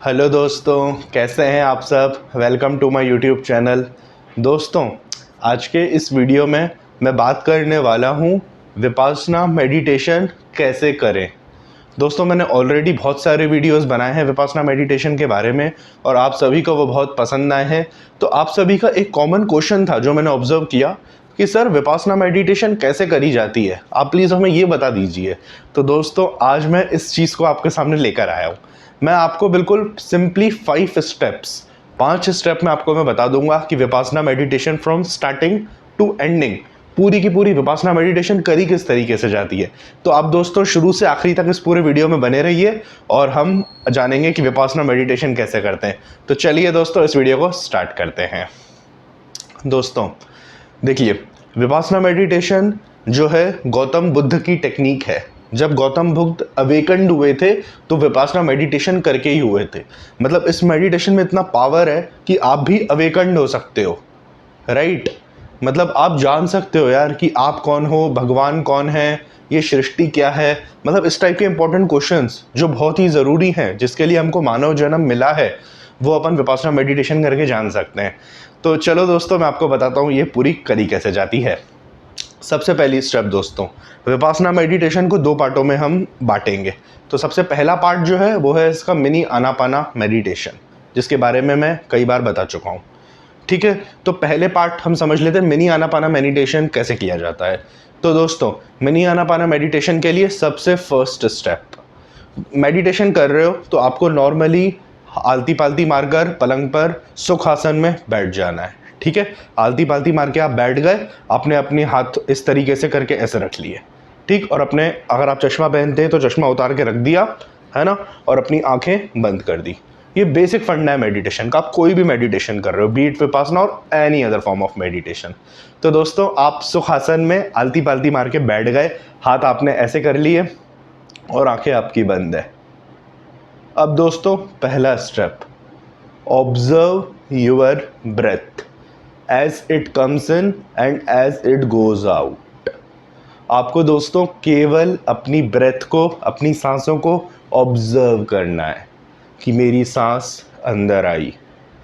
Hello दोस्तों, कैसे हैं आप सब। Welcome to my YouTube channel. दोस्तों, आज के इस वीडियो में मैं बात करने वाला हूं विपासना मेडिटेशन कैसे करें। दोस्तों, मैंने ऑलरेडी बहुत सारे वीडियोस बनाए हैं विपासना मेडिटेशन के बारे में और आप सभी को वो बहुत पसंद आए हैं। तो आप सभी का एक कॉमन क्वेश्चन था जो मैंने ऑब्जर्व किया कि सर विपासना मेडिटेशन कैसे करी जाती है, आप प्लीज़ हमें ये बता दीजिए। तो दोस्तों, आज मैं इस चीज़ को आपके सामने लेकर आया हूँ। मैं आपको बिल्कुल सिंपली 5 स्टेप में आपको मैं बता दूंगा कि Vipassana meditation from starting to ending पूरी की पूरी विपासना मेडिटेशन करी किस तरीके से जाती है। तो आप दोस्तों शुरू से आखिरी तक इस पूरे वीडियो में बने रहिए और हम जानेंगे कि विपासना मेडिटेशन कैसे करते हैं। तो चलिए दोस्तों, इस वीडियो को स्टार्ट करते हैं। दोस्तों देखिए, विपासना मेडिटेशन जो है गौतम बुद्ध की टेक्निक है। जब गौतम बुद्ध अवेकन्ड हुए थे तो विपासना मेडिटेशन करके ही हुए थे। मतलब इस मेडिटेशन में इतना पावर है कि आप भी अवेकन्ड हो सकते हो, राइट। मतलब आप जान सकते हो यार कि आप कौन हो, भगवान कौन है, ये सृष्टि क्या है। मतलब इस टाइप के इंपॉर्टेंट क्वेश्चंस जो बहुत ही ज़रूरी हैं, जिसके लिए हमको मानव जन्म मिला है, वो अपन विपासना मेडिटेशन करके जान सकते हैं। तो चलो दोस्तों, मैं आपको बताता हूँ ये पूरी करी कैसे जाती है। सबसे पहली स्टेप दोस्तों, विपासना मेडिटेशन को 2 पार्टों में हम बांटेंगे। तो सबसे पहला पार्ट जो है वो है इसका मिनी आनापाना मेडिटेशन, जिसके बारे में मैं कई बार बता चुका हूँ। ठीक है, तो पहले पार्ट हम समझ लेते हैं मिनी आनापाना मेडिटेशन कैसे किया जाता है। तो दोस्तों, मिनी आनापाना मेडिटेशन के लिए सबसे फर्स्ट स्टेप, मेडिटेशन कर रहे हो तो आपको नॉर्मली आलती पालती मारकर पलंग पर सुखासन में बैठ जाना है। ठीक है, आलती पालती मार के आप बैठ गए, आपने अपने हाथ इस तरीके से करके ऐसे रख लिए, ठीक। और अपने, अगर आप चश्मा पहनते हैं तो चश्मा उतार के रख दिया, है ना, और अपनी आंखें बंद कर दी। ये बेसिक फंडा है मेडिटेशन का। आप कोई भी मेडिटेशन कर रहे हो, बीट विपासना और any other form of meditation. तो दोस्तों, आप सुखासन में आलती पालती मार के बैठ गए, हाथ आपने ऐसे कर लिए और आंखें आपकी बंद है। अब दोस्तों, पहला step, observe your breath as it comes in and as it goes out. आपको दोस्तों केवल अपनी ब्रेथ को, अपनी सांसों को ऑब्जर्व करना है कि मेरी सांस अंदर आई,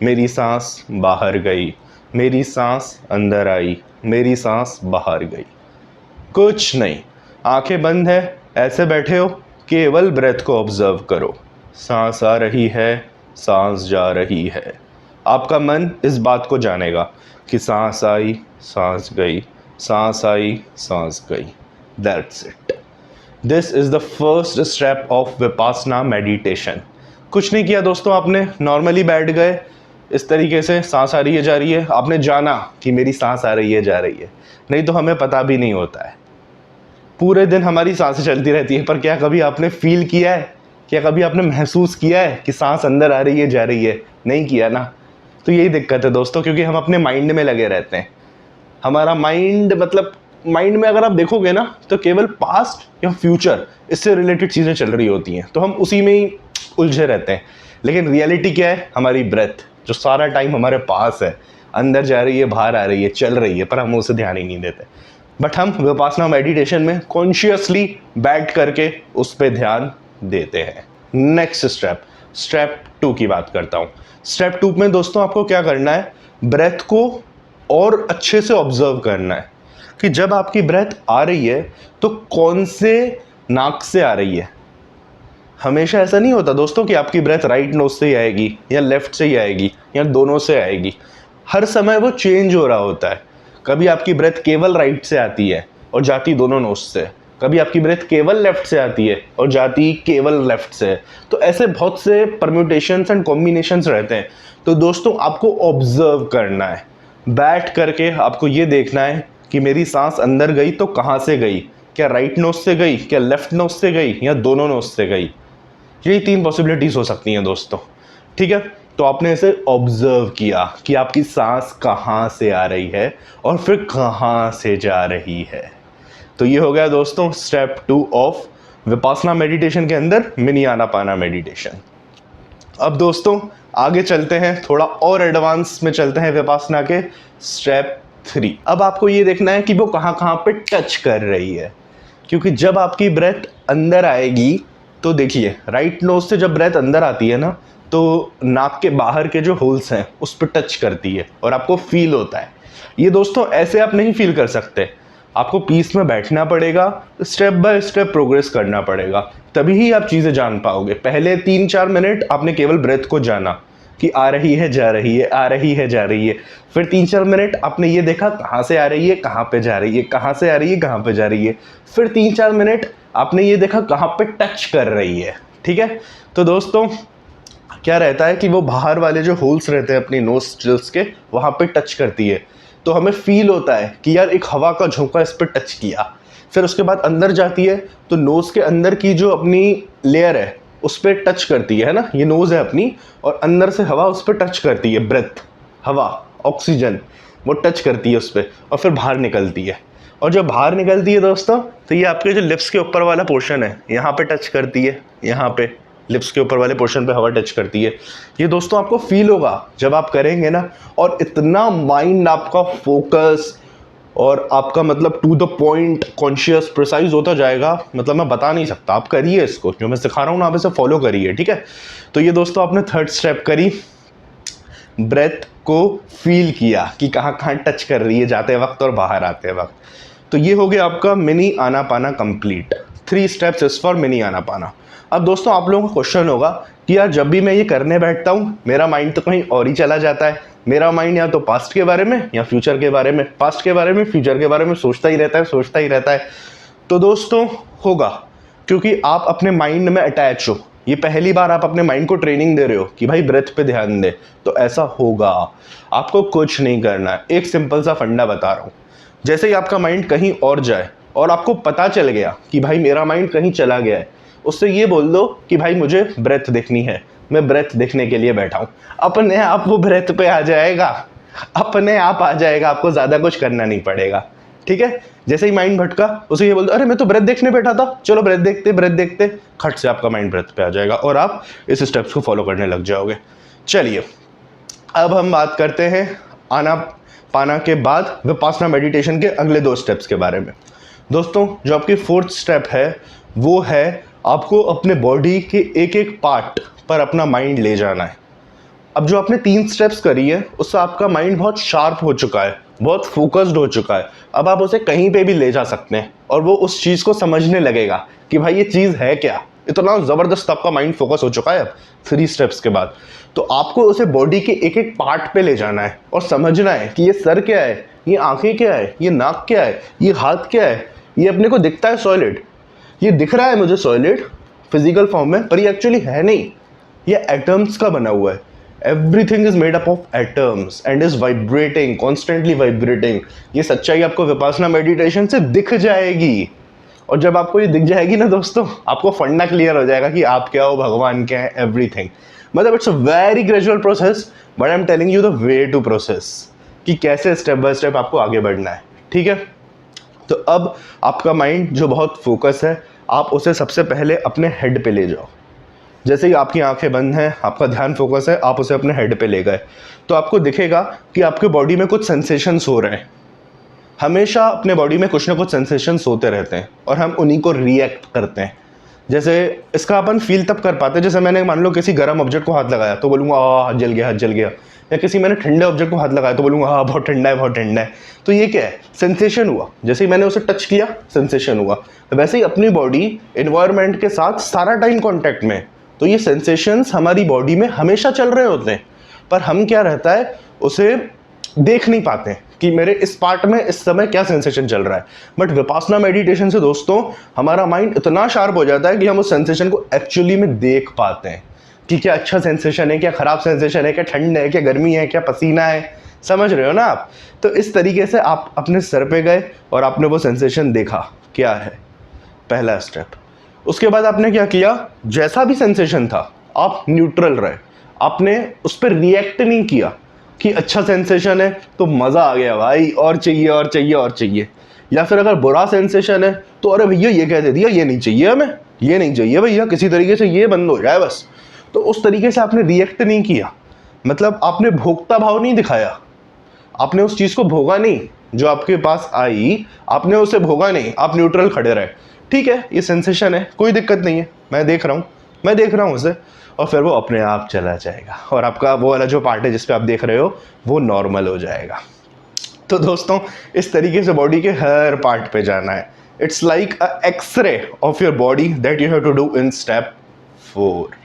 मेरी सांस बाहर गई, मेरी सांस अंदर आई, मेरी सांस बाहर गई। कुछ नहीं, आंखें बंद है, ऐसे बैठे हो, केवल ब्रेथ को ऑब्जर्व करो। सांस आ रही है, सांस जा रही है। आपका मन इस बात को जानेगा कि सांस आई, सांस गई, सांस आई, सांस गई। That's it. This is the first step of Vipassana meditation. कुछ नहीं किया दोस्तों, आपने नॉर्मली बैठ गए, इस तरीके से सांस आ रही है जा रही है, आपने जाना कि मेरी सांस आ रही है जा रही है। नहीं तो हमें पता भी नहीं होता है, पूरे दिन हमारी सांसें चलती रहती है, पर क्या कभी आपने फील किया है, क्या कभी आपने महसूस किया है कि सांस अंदर आ रही है जा रही है? नहीं किया ना। तो यही दिक्कत है दोस्तों, क्योंकि हम अपने माइंड में लगे रहते हैं। हमारा माइंड, मतलब माइंड में अगर आप देखोगे ना तो केवल पास्ट या फ्यूचर, इससे रिलेटेड चीज़ें चल रही होती हैं, तो हम उसी में ही उलझे रहते हैं। लेकिन रियलिटी क्या है? हमारी ब्रेथ जो सारा टाइम हमारे पास है, अंदर जा रही है, बाहर आ रही है, चल रही है, पर हम उसे ध्यान ही नहीं देते। बट हम विपासना मेडिटेशन में कॉन्शियसली बैठ करके उस पर ध्यान देते हैं। नेक्स्ट स्टेप, स्टेप 2 की बात करता हूँ। स्टेप 2 में दोस्तों आपको क्या करना है, ब्रेथ को और अच्छे से ऑब्जर्व करना है कि जब आपकी ब्रेथ आ रही है तो कौन से नाक से आ रही है। हमेशा ऐसा नहीं होता दोस्तों कि आपकी ब्रेथ राइट नोज से ही आएगी या लेफ्ट से ही आएगी या दोनों से आएगी। हर समय वो चेंज हो रहा होता है। कभी आपकी ब्रेथ केवल राइट से आती है और जाती दोनों नोज से, कभी आपकी ब्रेथ केवल लेफ्ट से आती है और जाती केवल लेफ्ट से। तो ऐसे बहुत से परम्यूटेशंस एंड कॉम्बिनेशंस रहते हैं। तो दोस्तों आपको ऑब्जर्व करना है, बैठ करके आपको ये देखना है कि मेरी सांस अंदर गई तो कहाँ से गई, क्या राइट नोज से गई, क्या लेफ्ट नोज से गई, या दोनों नोज से गई। यही 3 पॉसिबिलिटीज हो सकती हैं दोस्तों, ठीक है। तो आपने इसे ऑब्जर्व किया कि आपकी सांस कहाँ से आ रही है और फिर कहाँ से जा रही है। तो ये हो गया दोस्तों स्टेप 2 ऑफ विपासना मेडिटेशन के अंदर मिनी आनापाना मेडिटेशन। अब दोस्तों आगे चलते हैं, थोड़ा और एडवांस में चलते हैं विपासना के स्टेप 3। अब आपको ये देखना है कि वो कहाँ कहाँ पे टच कर रही है, क्योंकि जब आपकी ब्रेथ अंदर आएगी तो देखिए, राइट नोज से जब ब्रेथ अंदर आती है ना, तो नाक के बाहर के जो होल्स हैं उस पर टच करती है और आपको फील होता है। ये दोस्तों ऐसे आप नहीं फील कर सकते, आपको पीस में बैठना पड़ेगा, स्टेप बाय स्टेप प्रोग्रेस करना पड़ेगा, तभी ही आप चीज़ें जान पाओगे। पहले 3-4 मिनट आपने केवल ब्रेथ को जाना कि आ रही है जा रही है, आ रही है जा रही है। फिर 3-4 मिनट आपने ये देखा कहाँ से आ रही है, कहाँ पे जा रही है, कहाँ से आ रही है, कहाँ पे जा रही है। फिर 3-4 मिनट आपने ये देखा कहाँ पे टच कर रही है। ठीक है, तो दोस्तों क्या रहता है कि वो बाहर वाले जो होल्स रहते हैं अपनी नोस्ट्रिल्स के, वहाँ पे टच करती है, तो हमें फील होता है कि यार एक हवा का झोंका इस पर टच किया। फिर उसके बाद अंदर जाती है तो नोज़ के अंदर की जो अपनी लेयर है उस पर टच करती है ना, ये नोज़ है अपनी, और अंदर से हवा उस पर टच करती है, ब्रेथ, हवा, ऑक्सीजन, वो टच करती है उस पर और फिर बाहर निकलती है। और जब बाहर निकलती है दोस्तों, तो ये आपके जो लिप्स के ऊपर वाला पोर्शन है यहाँ पे टच करती है, यहाँ पे लिप्स के ऊपर वाले पोर्शन पे हवा टच करती है। ये दोस्तों आपको फील होगा जब आप करेंगे ना, और इतना माइंड आपका फोकस और आपका मतलब to the point conscious precise होता जाएगा, मतलब मैं बता नहीं सकता। आप करिए इसको, जो मैं सिखा रहा हूँ ना आप इसे फॉलो करिए। ठीक है, तो ये दोस्तों आपने थर्ड स्टेप करी, ब्रेथ को फील किया कि कहाँ कहाँ टच कर रही है जाते वक्त और बाहर आते वक्त। तो ये हो गया आपका mini Anapana complete. 3 steps is for mini Anapana. अब दोस्तों आप लोगों का क्वेश्चन होगा कि यार जब भी मैं ये करने बैठता हूँ मेरा माइंड तो कहीं और ही चला जाता है। मेरा माइंड या तो पास्ट के बारे में या फ्यूचर के बारे में, पास्ट के बारे में, फ्यूचर के बारे में सोचता ही रहता है, सोचता ही रहता है। तो दोस्तों होगा, क्योंकि आप अपने माइंड में अटैच हो। ये पहली बार आप अपने माइंड को ट्रेनिंग दे रहे हो कि भाई ब्रेथ पे ध्यान दे, तो ऐसा होगा। आपको कुछ नहीं करना है, एक सिंपल सा फंडा बता रहा हूँ। जैसे ही आपका माइंड कहीं और जाए और आपको पता चल गया कि भाई मेरा माइंड कहीं चला गया है, उससे ये बोल दो कि भाई मुझे ब्रेथ देखनी है, मैं ब्रेथ देखने के लिए बैठा हूँ। अपने आप वो ब्रेथ पे आ जाएगा, अपने आप आ जाएगा, आपको ज़्यादा कुछ करना नहीं पड़ेगा। ठीक है, जैसे ही माइंड भटका उसे ये बोल दो अरे मैं तो ब्रेथ देखने बैठा था, चलो ब्रेथ देखते, ब्रेथ देखते, खट से आपका माइंड ब्रेथ पे आ जाएगा और आप इस स्टेप्स को फॉलो करने लग जाओगे। चलिए अब हम बात करते हैं आना पाना के बाद विपासना मेडिटेशन के अगले 2 स्टेप्स के बारे में। दोस्तों जो आपकी 4th स्टेप है वो है आपको अपने बॉडी के एक एक पार्ट पर अपना माइंड ले जाना है। अब जो आपने 3 स्टेप्स करी है उससे आपका माइंड बहुत शार्प हो चुका है, बहुत फोकस्ड हो चुका है। अब आप उसे कहीं पे भी ले जा सकते हैं और वो उस चीज़ को समझने लगेगा कि भाई ये चीज़ है क्या। इतना ज़बरदस्त आपका माइंड फोकस हो चुका है अब 3 स्टेप्स के बाद। तो आपको उसे बॉडी के एक एक पार्ट पे ले जाना है और समझना है कि ये सर क्या है, ये आंखें क्या है, ये नाक क्या है, ये हाथ क्या है। ये अपने को दिखता है सॉलिड, ये दिख रहा है मुझे सॉलिड फिजिकल फॉर्म में, पर ये एक्चुअली है नहीं, ये एटम्स का बना हुआ है। Everything is made up of atoms and is vibrating, constantly vibrating. ये सच्चाई आपको विपासना मेडिटेशन से दिख जाएगी। और जब आपको ये दिख जाएगी ना दोस्तों, आपको फंडा क्लियर हो जाएगा कि आप क्या हो, भगवान क्या है, एवरीथिंग। मतलब it's a very gradual process, but I am telling you the way to process कि कैसे स्टेप बाय स्टेप आपको आगे बढ़ना है। ठीक है, तो अब आपका माइंड जो बहुत फोकस है, आप उसे सबसे पहले अपने हेड पे ले जाओ। जैसे ही आपकी आंखें बंद हैं, आपका ध्यान फोकस है, आप उसे अपने हेड पे ले गए, तो आपको दिखेगा कि आपके बॉडी में कुछ सेंसेशंस हो रहे हैं। हमेशा अपने बॉडी में कुछ ना कुछ सेंसेशंस होते रहते हैं और हम उन्हीं को रिएक्ट करते हैं। जैसे इसका अपन फील तब कर पाते हैं, जैसे मैंने मान लो किसी गर्म ऑब्जेक्ट को हाथ लगाया तो बोलूँगा हाथ जल गया, हाथ जल गया। या किसी मैंने ठंडे ऑब्जेक्ट को हाथ लगाया तो बोलूँगा हाँ बहुत ठंडा है, बहुत ठंडा है। तो ये क्या है, सेंसेशन हुआ। जैसे ही मैंने उसे टच किया सेंसेशन हुआ। वैसे ही अपनी बॉडी एनवायरनमेंट के साथ सारा टाइम कॉन्टैक्ट में, तो ये सेंसेशंस हमारी बॉडी में हमेशा चल रहे होते हैं, पर हम क्या रहता है उसे देख नहीं पाते कि मेरे इस पार्ट में इस समय क्या सेंसेशन चल रहा है। बट विपासना मेडिटेशन से दोस्तों हमारा माइंड इतना शार्प हो जाता है कि हम उस सेंसेशन को एक्चुअली में देख पाते हैं कि क्या अच्छा सेंसेशन है, क्या खराब सेंसेशन है, क्या ठंड है, क्या गर्मी है, क्या पसीना है। समझ रहे हो ना आप? तो इस तरीके से आप अपने सर पे गए और आपने वो सेंसेशन देखा क्या है, पहला स्टेप। उसके बाद आपने क्या किया, जैसा भी सेंसेशन था आप न्यूट्रल रहे, आपने उस पर रिएक्ट नहीं किया कि अच्छा सेंसेशन है तो मज़ा आ गया भाई, और चाहिए और चाहिए और चाहिए। या फिर अगर बुरा सेंसेशन है तो अरे भैया ये कह दे दिया, ये नहीं चाहिए हमें, ये नहीं चाहिए भैया, किसी तरीके से ये बंद हो जाए बस। तो उस तरीके से आपने रिएक्ट नहीं किया, मतलब आपने भोगता भाव नहीं दिखाया, आपने उस चीज़ को भोगा नहीं जो आपके पास आई, आपने उसे भोगा नहीं, आप न्यूट्रल खड़े रहे। ठीक है ये सेंसेशन है, कोई दिक्कत नहीं है, मैं देख रहा हूँ उसे, और फिर वो अपने आप चला जाएगा और आपका वो वाला जो पार्ट है जिस पे आप देख रहे हो वो नॉर्मल हो जाएगा। तो दोस्तों इस तरीके से बॉडी के हर पार्ट पे जाना है। It's like a x-ray of your body that you have to do in step 4।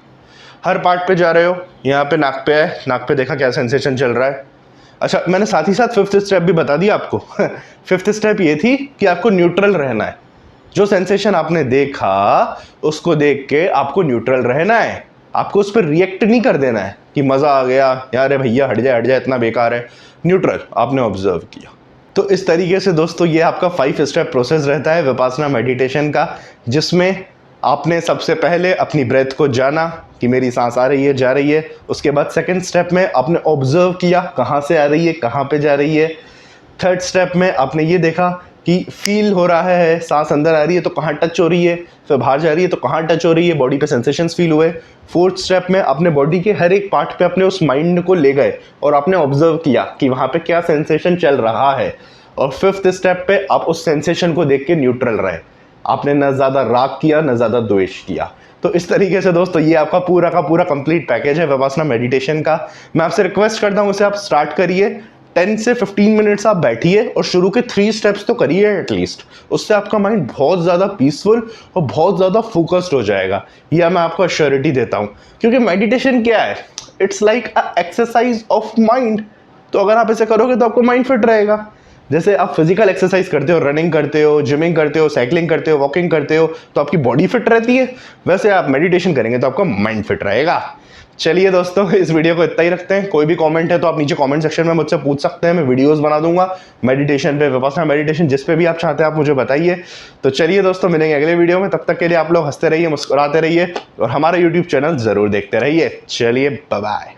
हर पार्ट पे जा रहे हो, यहाँ पे नाक पे है, नाक पे देखा क्या सेंसेशन चल रहा है। अच्छा मैंने साथ ही साथ 5th स्टेप भी बता दिया आपको। 5th स्टेप ये थी कि आपको न्यूट्रल रहना है, जो सेंसेशन आपने देखा उसको देख के आपको न्यूट्रल रहना है, आपको उस पर रिएक्ट नहीं कर देना है कि मज़ा आ गया यार भैया हट जाए इतना बेकार है। न्यूट्रल आपने ऑब्जर्व किया। तो इस तरीके से दोस्तों ये आपका 5 स्टेप प्रोसेस रहता है विपासना मेडिटेशन का, जिसमें आपने सबसे पहले अपनी ब्रेथ को जाना कि मेरी सांस आ रही है जा रही है। उसके बाद 2nd स्टेप में आपने ऑब्जर्व किया कहाँ से आ रही है कहाँ पे जा रही है। 3rd स्टेप में आपने ये देखा कि फील हो रहा है, सांस अंदर आ रही है तो कहाँ टच हो रही है, फिर बाहर जा रही है तो कहाँ टच हो रही है, बॉडी पे सेंसेशंस फील हुए। 4th स्टेप में आपने बॉडी के हर एक पार्ट पे अपने उस माइंड को ले गए और आपने ऑब्जर्व किया कि वहाँ पे क्या सेंसेशन चल रहा है। और 5th स्टेप पे आप उस सेंसेशन को देख के न्यूट्रल रहे, आपने न ज़्यादा राग किया न ज़्यादा द्वेष किया। तो इस तरीके से दोस्तों ये आपका पूरा का पूरा कंप्लीट पैकेज है विपासना मेडिटेशन का। मैं आपसे रिक्वेस्ट करता हूँ उसे आप स्टार्ट करिए, 10 से 15 मिनट्स आप बैठिए और शुरू के 3 स्टेप्स तो करिए एटलीस्ट। उससे आपका माइंड बहुत ज़्यादा पीसफुल और बहुत ज़्यादा फोकस्ड हो जाएगा, यह मैं आपको अश्योरिटी देता हूँ। क्योंकि मेडिटेशन क्या है, it's like a exercise of mind. तो अगर आप इसे करोगे तो आपको माइंड फिट रहेगा। जैसे आप फिजिकल एक्सरसाइज करते हो, रनिंग करते हो, जिमिंग करते हो, साइकिलिंग करते हो, वॉकिंग करते हो, तो आपकी बॉडी फिट रहती है, वैसे आप मेडिटेशन करेंगे तो आपका माइंड फिट रहेगा। चलिए दोस्तों इस वीडियो को इतना ही रखते हैं। कोई भी कमेंट है तो आप नीचे कमेंट सेक्शन में मुझसे पूछ सकते हैं, मैं वीडियोस बना दूंगा मेडिटेशन पे, विपासना मेडिटेशन, जिस पे भी आप चाहते हैं आप मुझे बताइए। तो चलिए दोस्तों मिलेंगे अगले वीडियो में, तब तक के लिए आप लोग हंसते रहिए, मुस्कुराते रहिए और हमारा यूट्यूब चैनल जरूर देखते रहिए। चलिए बाय बाय।